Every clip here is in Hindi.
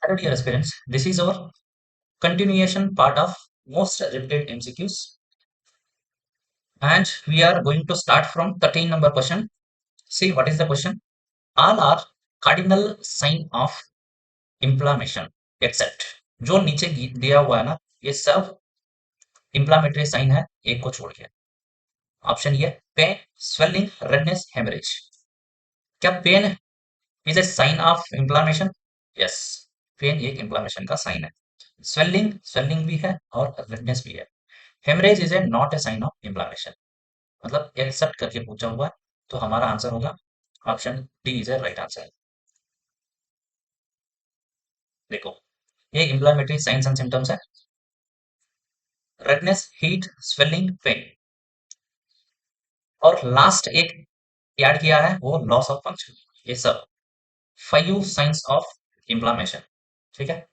Hello dear aspirants, this is our continuation part of most repeated MCQs and we are going to start from 13 number question. See what is the question? All are cardinal sign of inflammation except जो नीचे दिया हुआ है ना ये सब inflammatory sign है एक को छोड़ के. ऑप्शन ये पेन, स्वेलिंग, रेडनेस, हेमरेज. क्या pain is a sign of inflammation? Yes, pain एक इंफ्लामेशन का साइन है. स्वेलिंग भी है और रेडनेस भी है. Haemorrhage is a not a sign of inflammation. मतलब एक्सेप्ट करके पूछा हुआ है तो हमारा आंसर होगा option D is a right answer. देखो ये इंफ्लामेटरी साइंस एंड सिम्टम्स है. रेडनेस, हीट, स्वेलिंग, पेन और लास्ट एक ऐड किया है वो लॉस ऑफ फंक्शन. ये सब 5 साइंस ऑफ इंफ्लामेशन. ठीक है.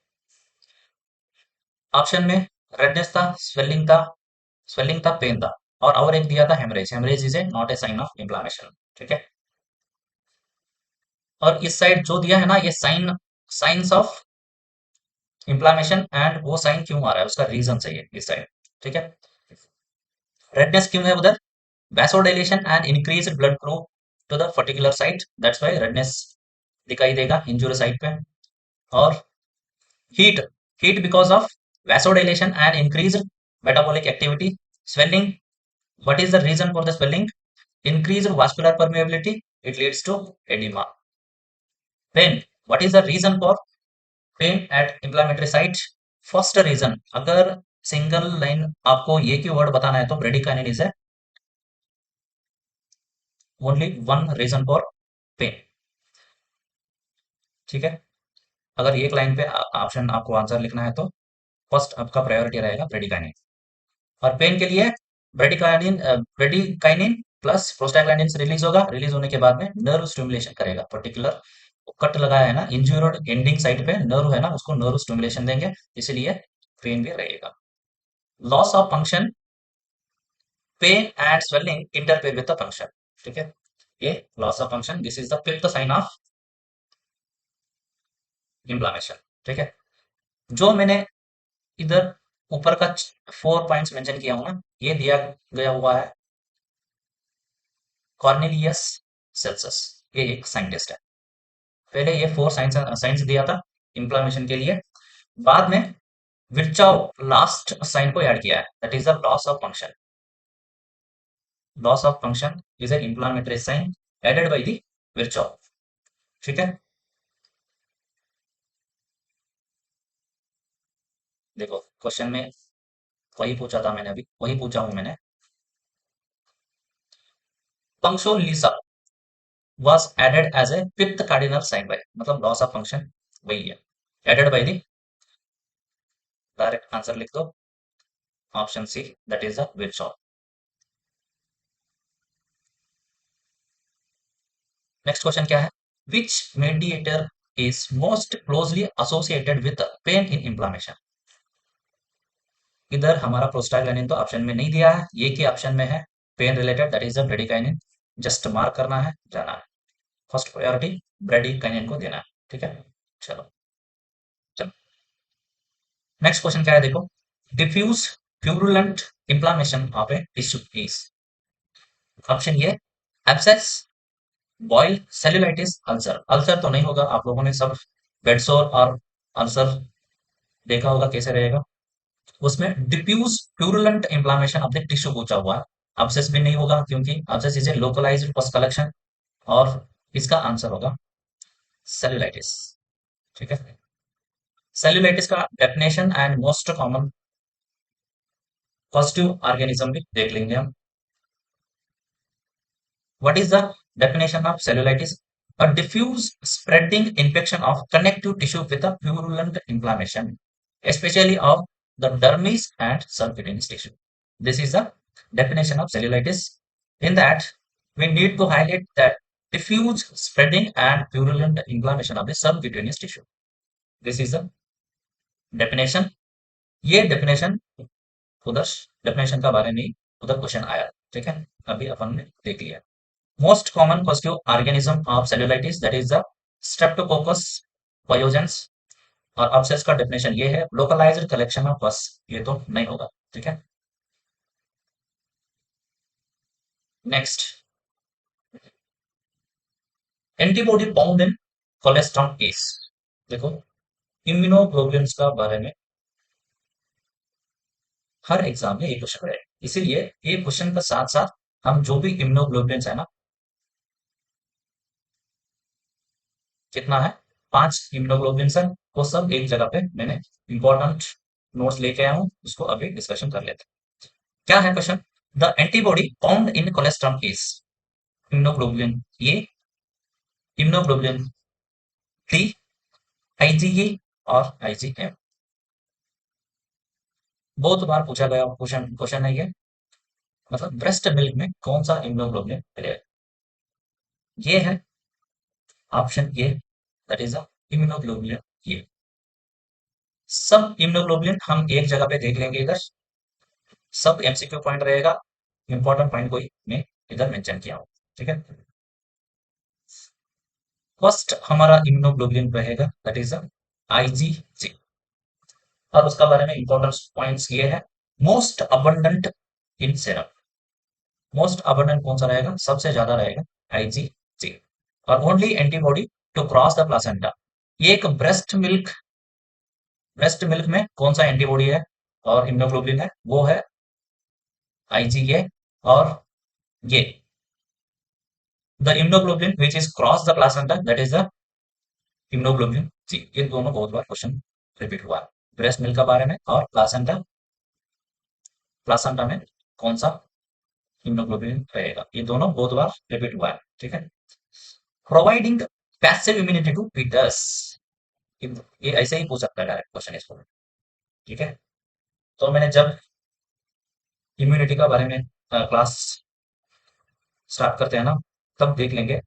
ऑप्शन में रेडनेस था, स्वेलिंग था, पेन था और एक दिया था haemorrhage. Haemorrhage is a not a sign of inflammation. ठीक है. और इस साइड जो दिया है ना ये साइंस ऑफ इंफ्लामेशन एंड वो साइन क्यों आ रहा है उसका रीजन चाहिए इस साइड. ठीक है. रेडनेस क्यों है उधर? Vasodilation and increase blood flow to the particular site, that's why redness दिखाई देगा इंजुरी साइट पे. और heat, heat because of vasodilation and increase metabolic activity. Swelling, what is the reason for the swelling? Increased vascular permeability, it leads to edema. Pain, what is the reason for pain at inflammatory site? First reason, अगर सिंगल लाइन आपको ये कीवर्ड बताना है तो bradykinin is only one reason for pain. ठीक है. अगर एक लाइन पे ऑप्शन आपको आंसर लिखना है तो फर्स्ट आपका प्रायोरिटी रहेगा ब्रेडिकाइनिन. और पेन के लिए ब्रेडिकाइनिन प्लस प्रोस्टाग्लैंडिन रिलीज होगा. रिलीज होने के बाद में नर्व स्टिमुलेशन करेगा. पर्टिकुलर कट लगाया है ना इंज्यूर्ड एंडिंग साइड पे नर्व है ना उसको नर्व स्टिमुलेशन देंगे इसलिए पेन भी रहेगा. Loss of function, pain and swelling interfere with the function. ठीक है. ये loss of function, this is the fifth sign of inflammation. ठीक है. जो मैंने इधर ऊपर का 4 पॉइंट्स मेंशन किया हूं ना ये दिया गया हुआ है कॉर्नेलियस सेल्सस. ये एक साइंटिस्ट है. पहले ये 4 साइंस दिया था इंफ्लेमेशन के लिए. बाद में विर्चाव लास्ट साइन को ऐड किया है, that is the loss of function. Loss of function is an inflammatory sign added by the Virchow. ठीक है. देखो क्वेश्चन में वही पूछा था मैंने, अभी वही पूछा हूं मैंने. पंक्चुअलिसा was added as a fifth cardinal sign by, मतलब लॉस ऑफ फंक्शन वही है added by the. Direct answer लिख दो option C, that is the Virchow. Next question क्या है? Which mediator is most closely associated with pain in inflammation? इधर हमारा प्रोस्टाग्लैंडिन तो ऑप्शन में नहीं दिया है, ये की ऑप्शन में है pen related, that is the bradykinin. Just mark करना है, जाना है. फर्स्ट प्रायोरिटी ब्रेडिकाइनिन को देना है. ठीक है. चलो चलो नेक्स्ट क्वेश्चन क्या है देखो. Diffuse purulent inflammation of a tissue is. Option ये abscess, boil, cellulitis, ulcer. Ulcer तो नहीं होगा, आप लोगों ने सब बेडसोर और अल्सर देखा होगा कैसे रहेगा. उसमें diffuse purulent inflammation of the tissue पूछा हुआ है. अब्सेस भी नहीं होगा क्योंकि abscess is a localised pus collection. और इसका आंसर होगा सेल्यूलाइटिस. ठीक है. सेल्यूलाइटिस का definition and most common positive organism भी देख लेंगे हम. What is the definition of cellulitis? A diffuse spreading infection of connective tissue with a purulent inflammation, especially of the dermis and subcutaneous tissue. This is the definition of cellulitis. In that, we need to highlight that diffuse spreading and purulent inflammation of the subcutaneous tissue. This is the definition. ये definition उधर definition का बारे में उधर क्वेश्चन आया. ठीक है. अभी अपन ने देख लिया. Most common positive organism of cellulitis, that is the Streptococcus pyogenes. और अब्सेस का डेफिनेशन ये है, लोकलाइज्ड कलेक्शन ऑफ पस, ये तो नहीं होगा, ठीक है। नेक्स्ट, एंटीबॉडी बाउंड इन कोलेस्ट्रॉल केस। देखो, इम्यूनोग्लोबुलिन्स का बारे में हर एग्जाम में ये क्वेश्चन है, इसीलिए ये क्वेश्चन के साथ साथ हम जो भी इम्यूनोग्लोबुलिन्स है ना, कितना है, 5 इम्यूनोग्लोबुलिन्स है, वो सब एक जगह पे मैंने इंपॉर्टेंट नोट्स लेके आया हूँ, उसको अभी डिस्कशन कर लेते हैं। क्या है question? The antibody bound in cholesterol case, immunoglobulin A, immunoglobulin T, IgE और आईजीएम। बहुत बार पूछा गया क्वेश्चन क्वेश्चन है ये, मतलब ब्रेस्ट मिल्क में कौन सा इम्यूनोग्लोबुलिन मिलेगा? ये है option A, that is a immunoglobulin A. सब इम्यूनोग्लोबुलिन हम एक जगह पे देख लेंगे इधर, सब एमसीक्यू पॉइंट रहेगा, इंपॉर्टेंट पॉइंट कोई मैं इधर मेंशन किया हूं, ठीक है। फर्स्ट हमारा इम्यूनोग्लोबुलिन रहेगा, दैट इज आईजीजी, और उसका बारे में इंपॉर्टेंट पॉइंट्स ये है, most abundant in serum. Most abundant कौन सा रहेगा? सबसे ज्यादा रहेगा आईजीजी। और only antibody to cross the placenta, ये एक ब्रेस्ट मिल्क में कौन सा एंटीबॉडी है और इम्यूनोग्लोबुलिन है, वो है आईजीए। और ये the immunoglobulin which is cross the placenta, that is the immunoglobulin G. ये दोनों बहुत बार क्वेश्चन रिपीट हुआ है, ब्रेस्ट मिल्क के बारे में और प्लासेंटा, प्लासेंटा में कौन सा इम्यूनोग्लोबुलिन रहेगा, ये दोनों बहुत बार रिपीट हुआ है, ठीक है। Providing passive immunity to foetus, ये ऐसे ही पूछ सकता है डायरेक्ट क्वेश्चन इसको, ठीक है। तो मैंने जब इम्यूनिटी का बारे में क्लास स्टार्ट करते हैं ना, तब देख लेंगे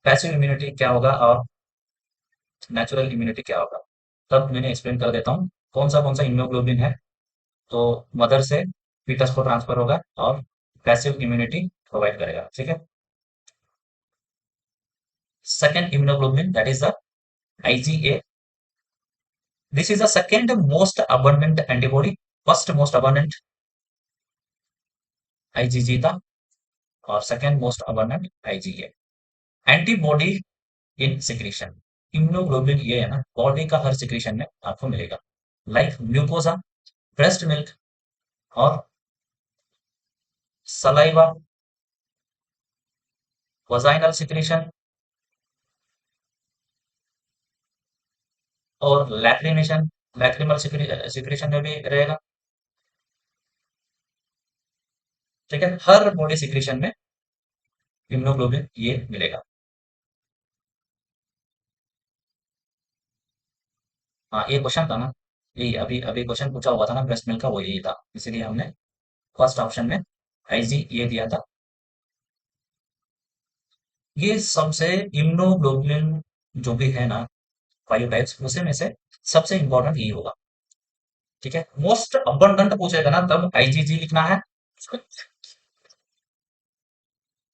पैसिव इम्यूनिटी क्या होगा और नेचुरल इम्यूनिटी क्या होगा, तब मैंने एक्सप्लेन कर देता हूँ कौन सा इम्यूनोग्लोबुलिन है तो मदर से फीटस को ट्रांसफर होगा और पैसिव इम्यूनिटी प्रोवाइड करेगा, ठीक है। Second immunoglobulin that is the IgA, this is the second most abundant antibody, first most abundant IgG था और second most abundant IgA. Antibody in secretion, immunoglobulin ये है ना, बॉडी का हर सिक्रीशन में आपको मिलेगा, लाइक ग्लूकोजा, ब्रेस्ट मिल्क और सलाइवा, वजाइनल सिक्रीशन और लैक्रिमेशन, लैक्रिमल सिक्रीशन में भी रहेगा, ठीक है। हर बॉडी सिक्रीशन में इम्यूनोग्लोबुलिन ये मिलेगा। हाँ, ये क्वेश्चन था ना, यही अभी अभी क्वेश्चन पूछा हुआ था ना ब्रेस्ट मिल्क का, वो यही था, इसीलिए हमने फर्स्ट ऑप्शन में आईजी ये दिया था। ये सबसे इम्यूनोग्लोबुलिन जो भी है ना, 5 टाइप्स उसे में से सबसे इंपॉर्टेंट ये होगा, ठीक है। मोस्ट अबंडेंट पूछेगा ना तब आईजीजी लिखना है,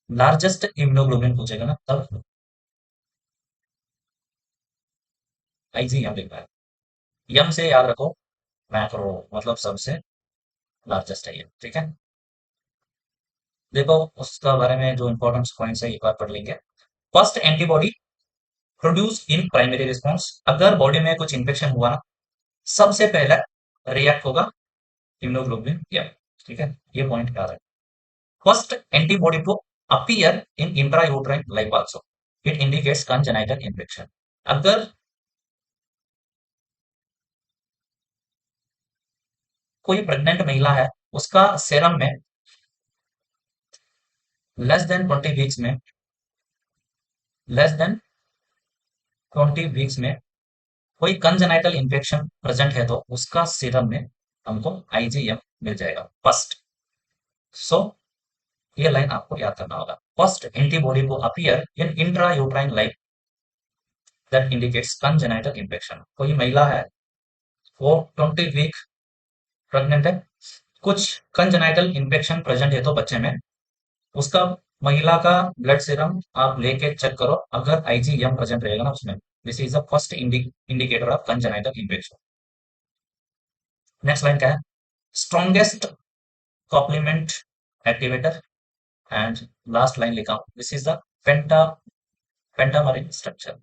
लार्जेस्ट इम्यूनोग्लोबुलिन पूछेगा ना तब आईजी यहाँ लिखना है। यम से याद रखो, मैक्रो मतलब सबसे लार्जेस्ट है ये, ठीक है। देखो उसका बारे में जो इंपॉर्टेंट पॉइंट्स है एक बार पढ़ लेंगे। First antibody produce in primary response, अगर बॉडी में कुछ इंफेक्शन हुआ ना, सबसे पहले रिएक्ट होगा इम्यूनोग्लोबुलिन या, ठीक है, ये पॉइंट याद है। First antibody to appear in intrauterine life also, it indicates congenital infection. अगर कोई प्रेग्नेंट महिला है, उसका सेरम में लेस देन 20 वीक्स में, लेस देन 20 वीक्स में कोई कंजेनाइटल इन्फेक्शन प्रेजेंट है तो उसका सीरम में हमको आईजीएम मिल जाएगा फर्स्ट। सो ये लाइन आपको याद करना होगा, फर्स्ट एंटीबॉडी को appear in intrauterine life that indicates congenital infection. कोई महिला है, वो 20 वीक प्रेग्नेंट है, कुछ कंजेनाइटल इन्फेक्शन प्रेजेंट है तो बच्चे में, उसका महिला का ब्लड सीरम आप लेके चेक करो, अगर आईजीएम प्रेजेंट रहेगा ना उसमें, this is the first indicator of congenital infection. Next line क्या है? Strongest complement activator. And last line लिखा हूं, this is the pentameric structure.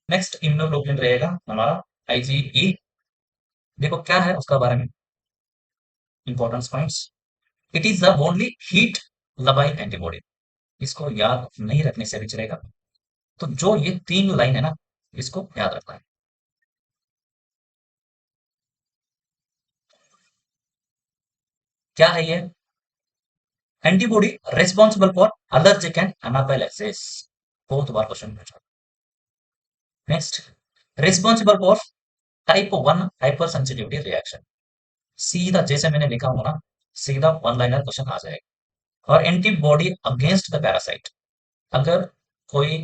Next immunoglobulin रहेगा हमारा आईजीई। देखो क्या है उसका बारे में importance points. It is the only heat labile antibody. इसको याद नहीं रखने से भी चलेगा। तो जो ये तीन लाइन है ना, इसको याद रखना है। क्या है ये? Antibody responsible for allergic and anaphylaxis. बहुत बार क्वेश्चन पूछा। Next, responsible for type 1 hyper sensitivity reaction. सीधा जैसे मैंने लिखा हूं ना, सीधा वन लाइनर क्वेश्चन आ जाएगा। और एंटीबॉडी अगेंस्ट द पैरासाइट। अगर कोई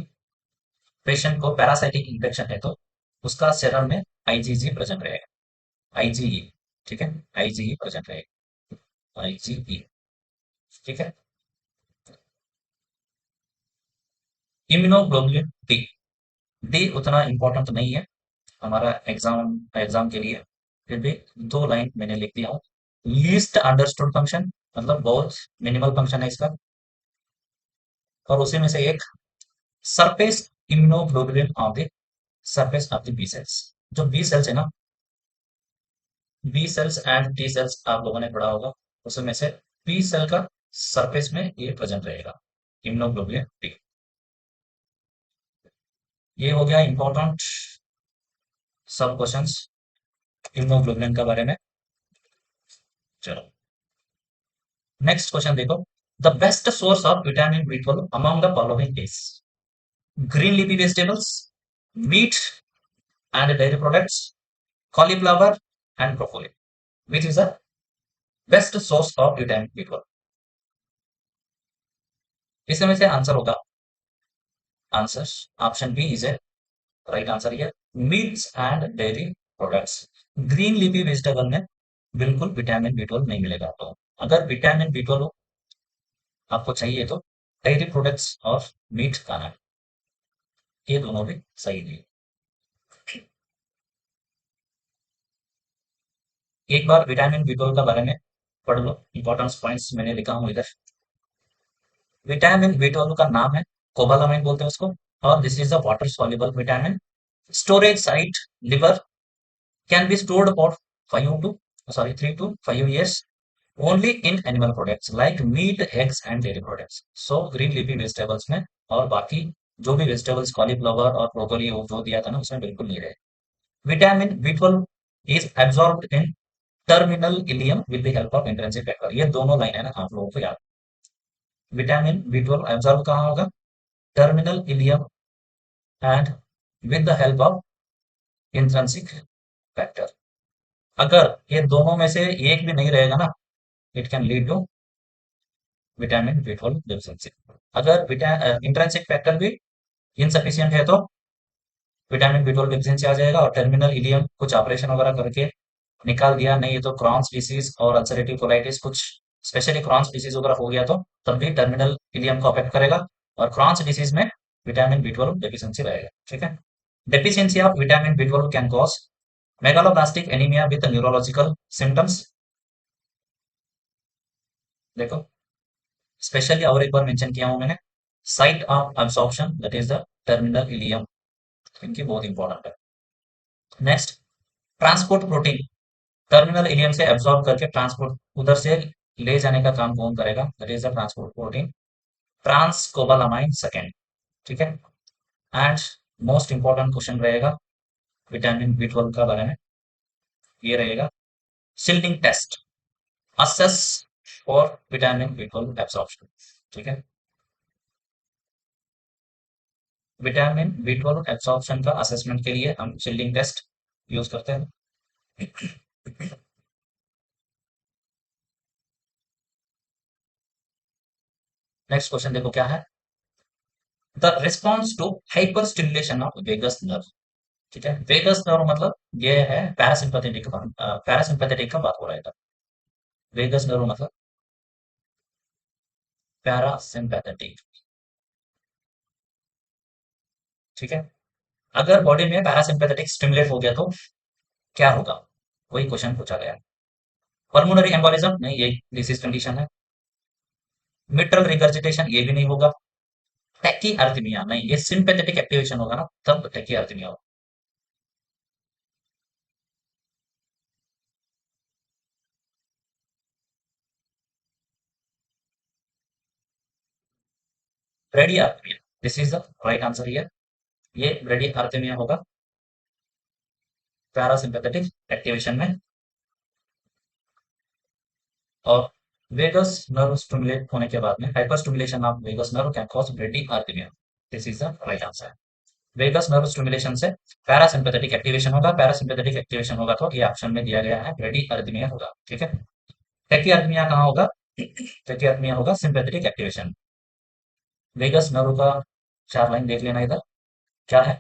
पेशेंट को पैरासाइटिक इंफेक्शन है तो उसका सेरम में आईजीजी प्रेजेंट रहेगा। आईजीई, ठीक है, आईजीई प्रेजेंट रहेगा, आईजीई, ठीक है। Immunoglobulin D. डी उतना इंपॉर्टेंट नहीं है हमारा एग्जाम के लिए, फिर भी दो लाइन मैंने लिख दिया हूँ। लीस्ट अंडरस्टूड फंक्शन, मतलब बहुत मिनिमल फंक्शन है इसका। और उसी में से एक surface immunoglobulin on the surface of the B cells. जो बी सेल्स है ना, B cells and T cells आप लोगों ने पढ़ा होगा, उसमें से बी सेल का सरफेस में ये प्रेजेंट रहेगा, इम्यूनोग्लोबुलिन टी। ये हो गया इंपॉर्टेंट सब क्वेश्चंस हीमोग्लोबिन के बारे में। चलो नेक्स्ट क्वेश्चन देखो। The best source of vitamin B 12 among the following is green leafy vegetables, meat and dairy products, cauliflower and broccoli. Which is the best source of vitamin B 12? इसमें से आंसर होगा, answer option B is a right answer here, meats and dairy products. Green leafy vegetable में बिल्कुल विटामिन बी 12 नहीं मिलेगा। तो अगर विटामिन बी 12 आपको चाहिए तो डेयरी प्रोडक्ट्स और मीट खाना है, ये दोनों भी सही नहीं। एक बार विटामिन बी 12 के बारे में पढ़ लो, इंपॉर्टेंस पॉइंट्स मैंने लिखा हूं इधर। विटामिन बी 12 का नाम है कोबालामाइन बोलते हैं उसको। और this is the water soluble vitamin. Storage site liver, can be stored for 3 to 5 years only in animal products like meat, eggs and dairy products. So green leafy vegetables में और बाकी जो भी वेजिटेबल्स कॉलीफ्लावर और ब्रोकली जो दिया था ना, उसमें बिल्कुल नहीं रहे। Vitamin B 12 is absorbed in terminal ileum with the help of intrinsic factor. ये दोनों लाइन है ना, आप लोगों को याद। विटामिन बी 12 एब्सॉर्ब कहाँ होगा? Terminal ileum and with the help of intrinsic factor. अगर ये दोनों में से एक भी नहीं रहेगा ना, it can lead to vitamin B 12 deficiency. अगर इंट्रिंसिक फैक्टर भी इनसफिशियंट है तो विटामिन बी 12 डेफिशिएंसी आ जाएगा। और टर्मिनल इलियम कुछ ऑपरेशन वगैरह करके निकाल दिया, नहीं तो क्रॉन्स डिसीज और अल्सरेटिव कोलाइटिस, कुछ स्पेशली क्रॉन्स डिसीज वगैरह हो गया तो तब भी टर्मिनल इलियम को अफेक्ट करेगा। और क्रॉन्स डिसीज में विटामिन बी 12 डेफिशिएंसी रहेगा, ठीक है। Deficiency of vitamin B 12 can cause megaloblastic anaemia with neurological symptoms. देखो स्पेशली और एक बार मेंशन किया हूं मैंने, site of absorption that is the terminal ileum, इनकी बहुत इंपॉर्टेंट है। Next, transport protein terminal ileum से एब्सॉर्ब करके ट्रांसपोर्ट उधर से ले जाने का काम कौन करेगा? That is the transport protein ट्रांसकोबालामाइन second, ठीक है। एंड मोस्ट इंपॉर्टेंट क्वेश्चन रहेगा विटामिन बी 12 का बारे में, ये रहेगा Schilling test assess for vitamin B 12 absorption, ठीक है। विटामिन बी 12 एब्सॉर्प्शन का असेसमेंट के लिए हम सिल्डिंग टेस्ट यूज करते हैं। नेक्स्ट क्वेश्चन देखो क्या है। The response to hyper stimulation of vagus nerve, ठीक है। वेगस नर्व मतलब ये है पैरासिम्पैथेटिक, पैरासिम्पैथेटिक का बात हो रहा है। वेगस नर्व मतलब पैरासिम्पैथेटिक। ठीक है, अगर बॉडी में पैरासिम्पैथेटिक स्टिमुलेट हो गया तो क्या होगा, वही क्वेश्चन पूछा गया है। पल्मोनरी एम्बोलिज्म नहीं, ये डिसीज कंडीशन है। मिट्रल रिगर्जिटेशन ये भी नहीं होगा। टैकी अर्थमिया नहीं, ये सिंपैथेटिक एक्टिवेशन होगा ना, तब टैकी अर्थमिया होगा। Bradyarrhythmia, this is the right answer here. ये ब्रेडी अर्थमिया होगा पैरासिम्पैथेटिक एक्टिवेशन में। और वेगस नर्व स्टिमुलेट होने के बाद में hyper stimulation of vagus nerve can cause bradyarrhythmia, this is the right answer. Vagus nerve stimulation से पैरासिम्पैथेटिक एक्टिवेशन होगा, पैरासिम्पैथेटिक एक्टिवेशन होगा तो ये ऑप्शन में दिया गया है ब्रेडी अर्थमिया होगा। ठीक है, टैक्कीआर्थिमिया कहाँ होगा, टैक्कीआर्थिमिया होगा सिंपैथेटिक एक्टिवेशन। वेगस नर्व का चार लाइन देख लेना इधर, क्या है।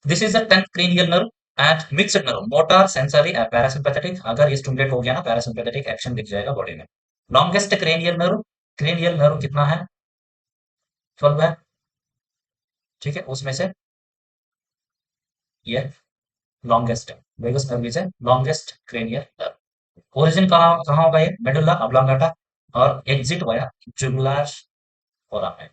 This is the 10th cranial nerve and mixed nerve, motor sensory parasympathetic. अगर ये स्टिमुलेट हो गया ना, पैरासिम्पैथेटिक एक्शन दिख जाएगा बॉडी में। लॉन्गेस्ट क्रेनियल नर्व कितना है, 12 है। ठीक है, उसमें से ये लॉन्गेस्ट है, vagus nerve is longest cranial nerve. Origin कहाँ कहाँ होगा, ये मेडुल्ला ऑब्लोंगेटा और एग्जिट वाया जुगुलर फोराmen।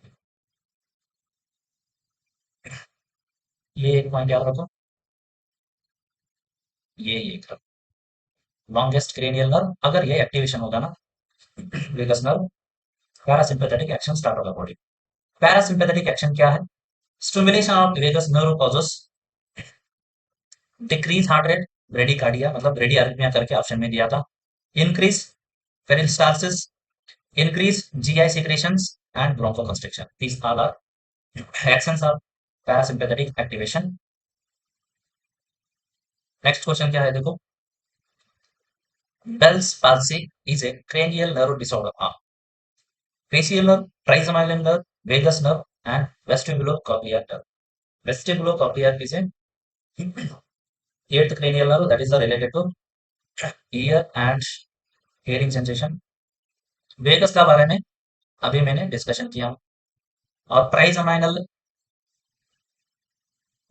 ये एक पॉइंट याद रखो, ये लॉन्गेस्ट क्रेनियल नर्व, अगर ये एक्टिवेशन होगा ना vagus nerve, parasympathetic action start होगा बॉडी। पैरासिम्पैथेटिक एक्शन क्या है, stimulation of vagus nerve causes decrease heart rate, bradycardia मतलब ब्रेडी अरिथमिया करके ऑप्शन में दिया था। Increase peristalsis, increase GI secretions and bronchoconstriction. These all are actions of parasympathetic activation. Next question क्या है देखो, Bell's palsy is a cranial nerve disorder. हाँ, facial nerve, trigeminal nerve, vagus nerve, and vestibulocochlear nerve. Vestibulocochlear is a eighth cranial nerve that is related to ear and hearing sensation. Vagus का बारे में अभी मैंने डिस्कशन किया। और ट्राइजेमिनल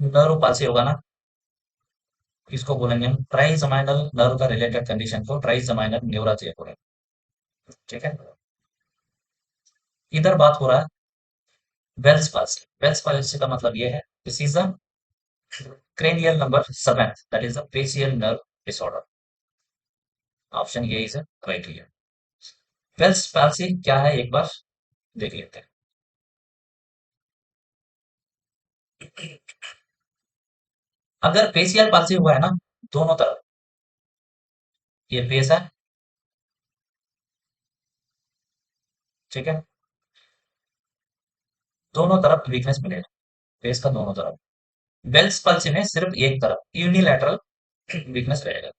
नर्व पाल्सी होगा ना, किसको बोलेंगे हम, ट्राइजेमिनल नर्व का रिलेटेड कंडीशन को ट्राइजेमिनल न्यूरोपैथी बोलेंगे। ठीक है, इधर बात हो रहा है बेल्स पाल्सी। बेल्स पाल्सी का मतलब ये है, this is the cranial number 7, that is the facial nerve disorder. Option ये is right here. Bell's palsy क्या है एक बार देख लेते हैं। अगर फेसियल पाल्सी हुआ है ना, दोनों तरफ, ये फेस है, ठीक है, दोनों तरफ वीकनेस मिलेगा, फेस का दोनों तरफ। बेल्स पाल्सी में सिर्फ एक तरफ यूनिलैटरल वीकनेस रहेगा।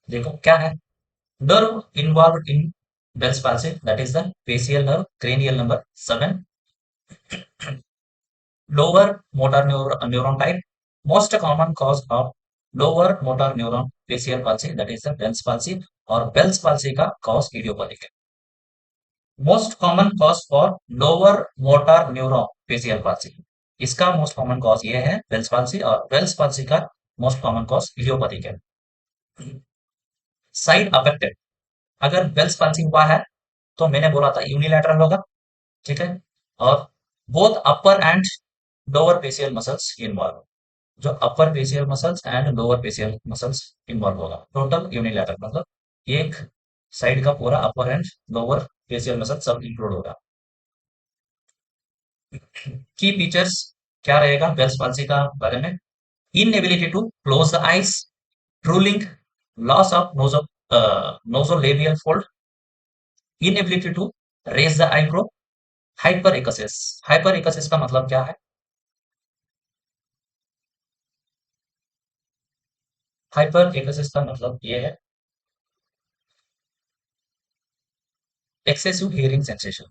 देखो क्या है, nerve involved in Bell's palsy, that is the facial nerve, cranial number 7, lower motor neuron type, most common cause of lower motor neuron facial palsy, that is the Bell's palsy, और Bell's palsy का cause idiopathic है। Most common cause for lower motor neuron facial palsy, इसका मोस्ट कॉमन कॉज ये है बेल्स पाल्सी, और बेल्स पाल्सी का मोस्ट कॉमन कॉज इडियोपैथिक है। साइड अफेक्टेड, अगर बेल्स पाल्सी हुआ है तो मैंने बोला था यूनिलैटरल होगा, ठीक है, और both upper and lower facial muscles involve, जो upper facial muscles and lower facial muscles involve होगा, टोटल यूनिलैटरल मतलब एक साइड का पूरा upper and lower facial muscle सब इंक्लूड होगा। की फीचर्स क्या रहेगा बेल्स पाल्सी का बारे में, inability to close the eyes, drooling, loss of nasolabial fold, inability to raise the eyebrow, hyperacusis. Hyperacusis का मतलब क्या है, हाइपर एकसिस का मतलब ये है एक्सेसिव हियरिंग सेंसेशन।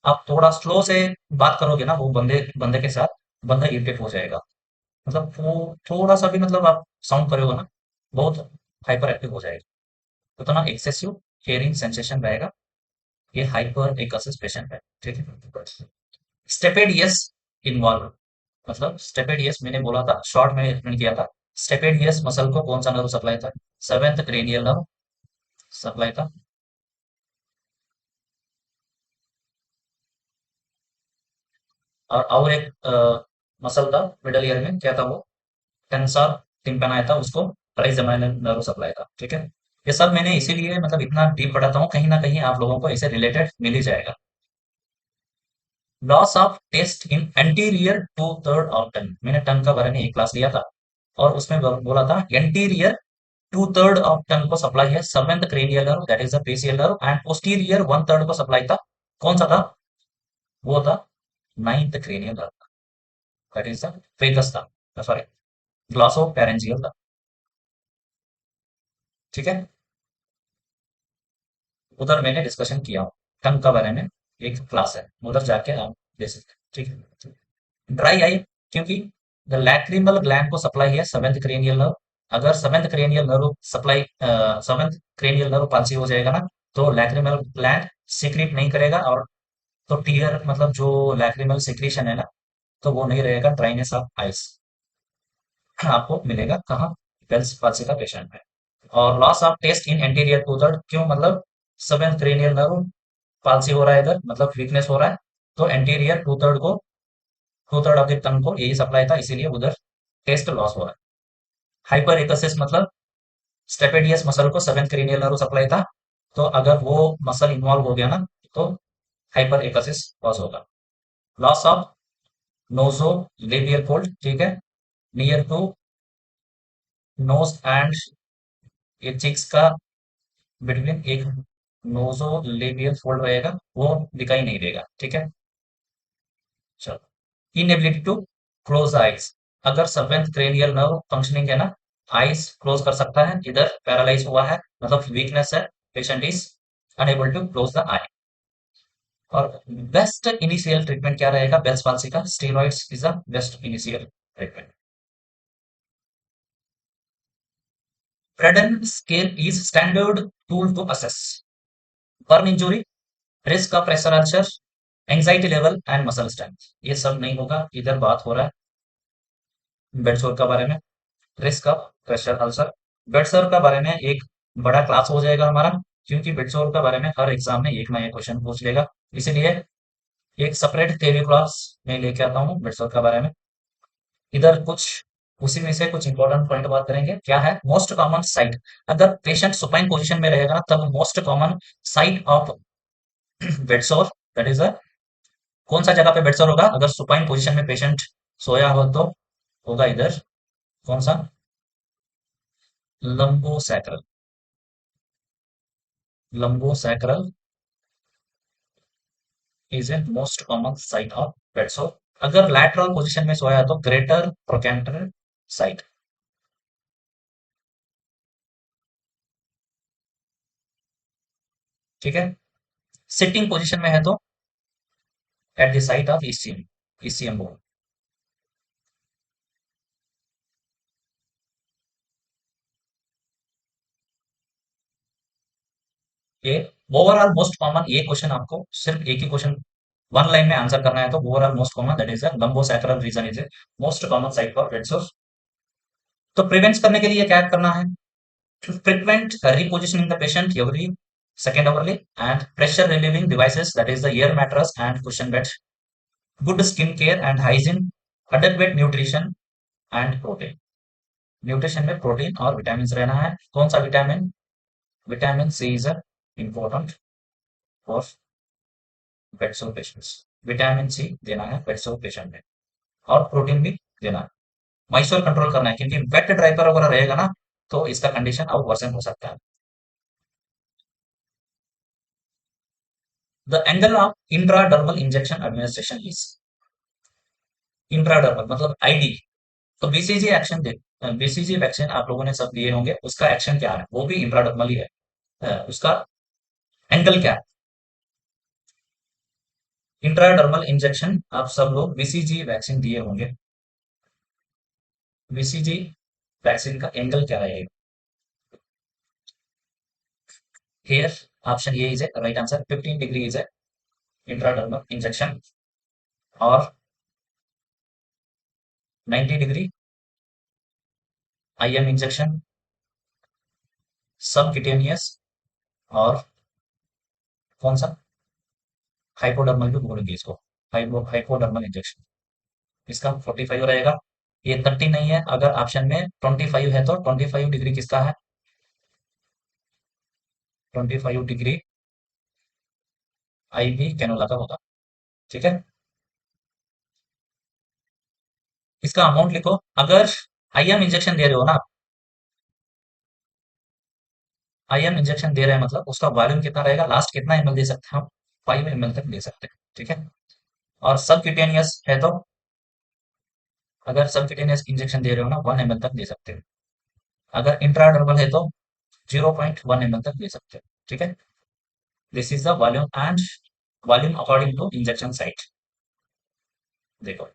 आप थोड़ा स्लो से बात करोगे ना वो बंदे बंदे के साथ, बंदा इरिटेट हो जाएगा। मतलब वो थोड़ा सा भी मतलब आप साउंड करोगे ना, बहुत हाइपर एक्टिव हो जाएगा। उतना एक्सेसिव हियरिंग सेंसेशन रहेगा। ये हाइपर एकसिस पेशेंट है। ठीक है। स्टेपेडियस इन्वॉल्व, मतलब स्टेपेडियस मैंने बोला था, शॉर्ट में एक्सप्लेन किया था। स्टेपेडियस मसल को कौन सा नर्व सप्लाई था? सेवेंथ क्रेनियल नर्व सप्लाई था। और एक मसल था मिडल ईयर में, क्या था वो? टेंसर टिम्पेनाई था, उसको ट्राइजेमिनल नर्व सप्लाई था। ठीक है। ये सब मैंने इसीलिए मतलब इतना डीप पढ़ाता हूँ, कहीं ना कहीं आप लोगों को इसे रिलेटेड मिल ही जाएगा। Loss of taste in anterior two third of tongue, मैंने टंग का बारे में एक क्लास लिया था, और उसमें बोला था anterior two third of tongue को सप्लाई है seventh cranial nerve, that is the facial nerve, and posterior one third को सप्लाई था, कौन सा था? वो था ninth cranial nerve, that is the vagus था, सॉरी ग्लॉसो पैरेंजियल था। ठीक है। उधर मैंने डिस्कशन किया हूँ टंग का बारे में, एक क्लास है, उधर जाके आप दे सकते हैं। ठीक है। ड्राई आई, क्योंकि द लैक्रिमल ग्लैंड को सप्लाई है सेवेंथ क्रेनियल नर्व। अगर seventh cranial nerve supply, seventh cranial nerve palsy हो जाएगा ना, तो लैक्रिमल ग्लैंड सीक्रेट नहीं करेगा, और तो टीयर मतलब जो लैक्रिमल सिक्रीशन है ना, तो वो नहीं रहेगा, ड्राइनेस ऑफ आइस आपको मिलेगा कहाँ? बेल्स पाल्सी का पेशेंट में। और loss of taste in anterior two third, क्यों? मतलब सेवेंथ क्रेनियल नर्व पाल्सी हो रहा है इधर, मतलब वीकनेस हो रहा है, तो एंटीरियर टू थर्ड को, two third of the tongue को यही सप्लाई था, इसीलिए उधर टेस्ट लॉस हो रहा है। हाइपर एकसिस मतलब स्टेपेडियस मसल को सेवेंथ क्रेनियल नर्व सप्लाई था, तो अगर वो मसल इन्वॉल्व हो गया ना, तो हाइपर एकसिस लॉस होगा। लॉस ऑफ नोजो लेबियल फोल्ड, ठीक है, नियर टू नोज एंड ये चिक्स का बिटवीन एक नोजो लेबियल फोल्ड रहेगा, वो दिखाई नहीं देगा। ठीक है। चलो, इनएबिलिटी टू क्लोज आइज, अगर सेवेंथ क्रेनियल नर्व फंक्शनिंग है ना, आइज क्लोज कर सकता है, इधर पैरालाइज हुआ है, मतलब वीकनेस है, patient is unable to close the eye. और बेस्ट इनिशियल ट्रीटमेंट क्या रहेगा बेल्स पाल्सी का? Steroids is the best initial treatment. Braden scale is standard tool to assess burn injury, risk of pressure ulcer, anxiety level and muscle strength. ये सब नहीं होगा, इधर बात हो रहा है बेडसोर का बारे में, risk of pressure ulcer. Bedsore का बारे में एक बड़ा क्लास हो जाएगा हमारा, क्योंकि बेडसोर का बारे में हर एग्जाम में एक ना एक क्वेश्चन पूछ लेगा, इसीलिए एक सेपरेट थ्योरी क्लास में लेके आता हूँ बेडसोर का बारे में। इधर कुछ उसी में से कुछ इंपॉर्टेंट पॉइंट बात करेंगे, क्या है मोस्ट कॉमन साइट? अगर पेशेंट सुपाइन पोजीशन में रहेगा तब most common site of bedsore, that is कौन सा जगह पे बेडसोर होगा? अगर सुपाइन पोजीशन में पेशेंट सोया हो तो होगा इधर, कौन सा? लंबो सैक्रल, लंबो sacral is a most common site of bedsore. अगर लैटरल पोजीशन में सोया है तो ग्रेटर ट्रोकेंटर साइट। ठीक है। सिटिंग पोजीशन में है तो at the site of ECM, ECM bone. ये ओवरऑल मोस्ट कॉमन, ये क्वेश्चन आपको सिर्फ एक ही क्वेश्चन वन लाइन में आंसर करना है, तो overall most common that is lumbosacral region is most common site for bed sores. तो प्रिवेंट करने के लिए क्या करना है? Frequent repositioning the patient every second hourly, and pressure relieving devices, that is the air mattress and cushion bed, good skin care and hygiene, adequate nutrition and protein। Nutrition में प्रोटीन और विटामिन रहना है। कौन सा विटामिन? Vitamin C is important for bedsore patients, vitamin C देना है बेडसोर पेशेंट में, और प्रोटीन भी देना है। मॉइस्चर कंट्रोल करना है, क्योंकि वेट ड्राइपर वगैरह रहेगा ना, तो इसका कंडीशन और वर्सन हो सकता है। The angle of intradermal injection administration is, intradermal मतलब आईडी। तो बीसीजी एक्शन दे, बीसीजी वैक्सीन आप लोगों ने सब दिए होंगे, उसका एक्शन क्या है? वो भी इंट्राडर्मल ही है। उसका एंगल क्या है? इंट्राडर्मल इंजेक्शन आप सब लोग बीसीजी वैक्सीन दिए होंगे। बीसीजी वैक्सीन का एंगल क्या रहेगा? Here option A is a right answer, 15 degree is a intradermal injection. और 90 डिग्री आईएम इंजेक्शन, सबक्यूटेनियस, और कौन सा, हाइपोडर्मल भी बोलेंगे इसको, हाइपोडर्मल इंजेक्शन। इसका 45 रहेगा। ये 30 नहीं है, अगर ऑप्शन में 25 है तो 25 डिग्री किसका है? 25 डिग्री आईवी कैनोला का होगा। ठीक है, इसका अमाउंट लिखो। अगर आईएम इंजेक्शन दे रहे हो ना, आईएम इंजेक्शन दे रहे हैं मतलब उसका वॉल्यूम कितना रहेगा, लास्ट कितना एमएल दे सकते हैं हम? 5 ml तक दे सकते हैं। ठीक है, और सबक्यूटेनियस है तो, अगर सबक्यूटेनियस इंजेक्शन दे रहे हो ना, 1 ml तक दे सकते हो। अगर इंट्राडर्मल है तो 0.1 ml तक दे सकते हो। ठीक है, this is the volume and volume according to injection site. देखो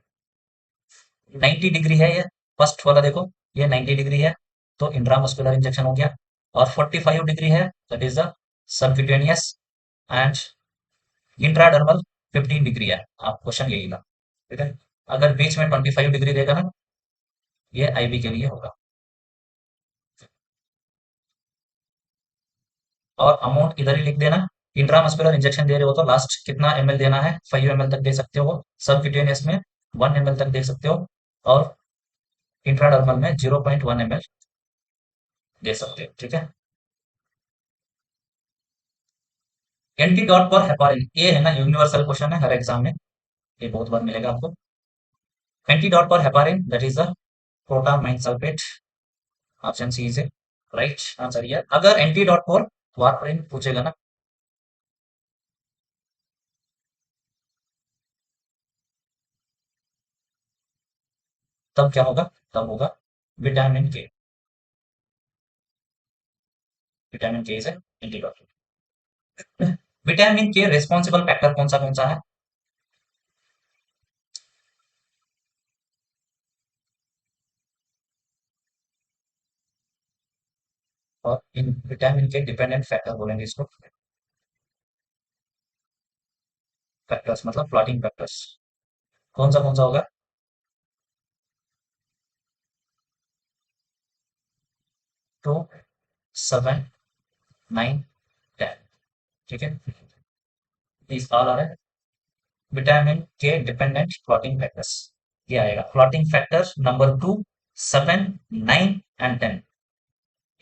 90 डिग्री है ये, फर्स्ट वाला देखो, ये 90 डिग्री है तो इंट्रामस्कुलर इंजेक्शन हो गया। और 45 डिग्री है, that is the subcutaneous. And intradermal 15 degree है। आप क्वेश्चन यही था। ठीक है, अगर बीच में 25 डिग्री देगा ना, ये आईबी के लिए होगा। और अमाउंट इधर ही लिख देना। इंट्रामस्कुलर इंजेक्शन दे रहे हो तो लास्ट कितना एमएल देना है, 5 ml तक दे सकते हो। सबक्यूटेनियस में 1 ml तक दे सकते हो। और इंट्राडर्मल में 0.1 ml दे सकते हो। ठीक है, एंटीडोट फॉर हेपारिन, ये है ना यूनिवर्सल क्वेश्चन है हर एग्जाम में, ये बहुत बार मिलेगा आपको। Antidote for heparin that is the protamine sulphate. Option C is a right answer. ये अगर एंटीडोट फॉर वारफारिन पूछेगा ना, तब क्या होगा? तब होगा विटामिन के। विटामिन के इज एंटीडोट। विटामिन के रिस्पॉन्सिबल फैक्टर कौन सा है? और इन विटामिन के डिपेंडेंट फैक्टर बोलेंगे इसको। फैक्टर्स मतलब क्लॉटिंग फैक्टर्स, कौन सा होगा? 2, 7, 9, 10। ठीक है, इस ऑल आर विटामिन के डिपेंडेंट क्लॉटिंग फैक्टर्स। ये आएगा क्लॉटिंग फैक्टर नंबर 2, 7, 9 एंड 10।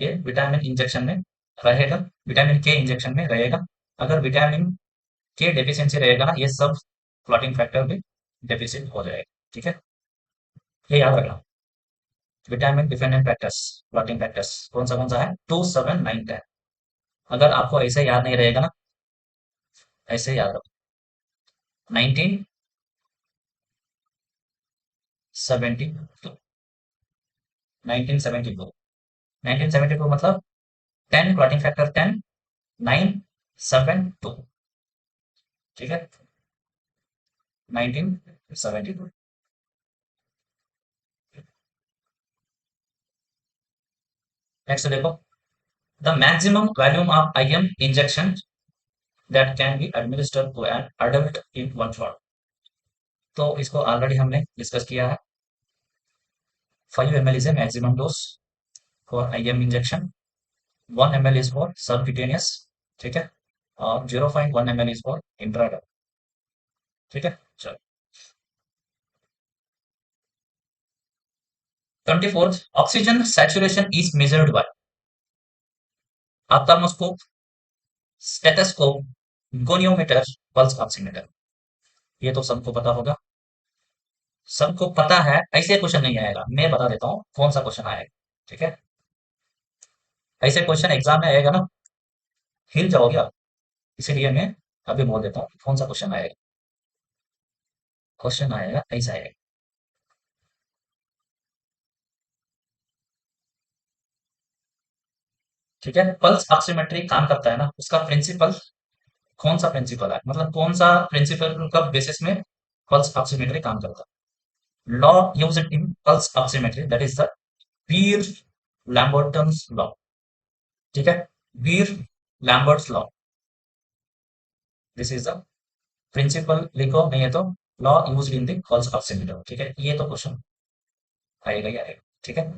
ये विटामिन इंजेक्शन में रहेगा, विटामिन के इंजेक्शन में रहेगा। अगर विटामिन के डेफिशिएंसी रहेगा ना, ये सब क्लॉटिंग फैक्टर भी डेफिशिएंट हो जाएगा। ठीक है, ये याद रखना। Vitamin dependent factors, clotting factors कौन सा है? 2, 7, 9, 10। अगर आपको ऐसे याद नहीं रहेगा ना, ऐसे याद रखो। 1972, 1972, 1972 मतलब 10 क्लॉटिंग फैक्टर 10, 9, 7, 2। ठीक है, 1972। नेक्स्ट देखो, the maximum volume of IM injection that can be administered to an adult in one shot. तो इसको ऑलरेडी हमने डिस्कस किया है। 5 ml is a maximum dose for IM injection. 1 ml is for subcutaneous। ठीक है, और 0.1 ml is for इंट्राडर्म। ठीक है, चलो। 24th, oxygen saturation is measured by ophthalmoscope, stethoscope, goniometer, pulse oximeter. ये तो सबको पता होगा, सबको पता है। ऐसे क्वेश्चन नहीं आएगा, मैं बता देता हूँ कौन सा क्वेश्चन आएगा। ठीक है, ऐसे क्वेश्चन एग्जाम में आएगा ना, हिल जाओगे आप। इसीलिए मैं अभी बोल देता हूँ कौन सा क्वेश्चन आएगा। क्वेश्चन आएगा ऐसा आएगा। ठीक है, पल्स ऑक्सीमेट्री काम करता है ना, उसका प्रिंसिपल कौन सा प्रिंसिपल है, मतलब कौन सा प्रिंसिपल का बेसिस में पल्स ऑक्सीमेट्री काम करता है। Law use in pulse oximetry that is the Beer Lambert's law. ठीक है, Beer Lambert's law, this is the principle लिखो, नहीं है तो law use in the pulse oximeter. ठीक है, ये तो क्वेश्चन आएगा ही आएगा। ठीक है,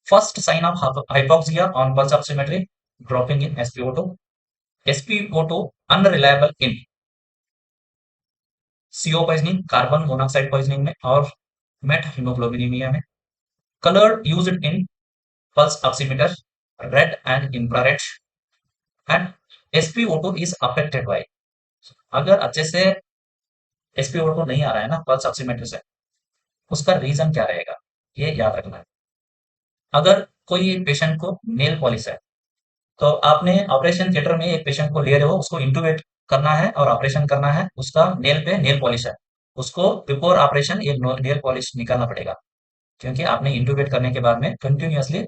first sign of hypoxia on pulse oximetry, dropping in SpO2, SpO2 unreliable in CO poisoning, carbon monoxide poisoning में और मेट हीमोग्लोबिनीमिया में। Colour used in pulse oximeter, red and infrared. And SpO2 is affected by, अगर अच्छे से SpO2 नहीं आ रहा है ना पल्स ऑक्सीमीटर से, उसका रीजन क्या रहेगा, ये याद रखना है। अगर कोई पेशेंट को नेल पॉलिश है, तो आपने ऑपरेशन थिएटर में एक पेशेंट को ले रहे हो, उसको इंटूबेट करना है और ऑपरेशन करना है, उसका नेल पे नेल पॉलिश है, उसको बिफोर ऑपरेशन एक नेल पॉलिश निकालना पड़ेगा, क्योंकि आपने इंटूबेट करने के बाद में कंटिन्यूअसली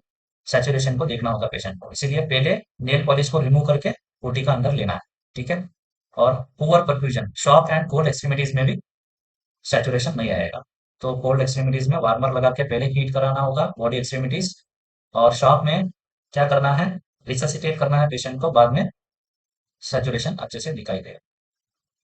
सैचुरेशन को देखना होगा पेशेंट को, इसीलिए पहले नेल पॉलिश को रिमूव करके ओटी का अंदर लेना है। ठीक है, और poor perfusion, shock and cold extremities में भी सैचुरेशन नहीं आएगा, तो कोल्ड एक्सट्रीमिटीज में वार्मर लगा के पहले हीट कराना होगा बॉडी एक्सट्रीमिटीज, और शॉक में क्या करना है, रिससिटेट करना है पेशेंट को, बाद में सैचुरेशन अच्छे से दिखाई देगा।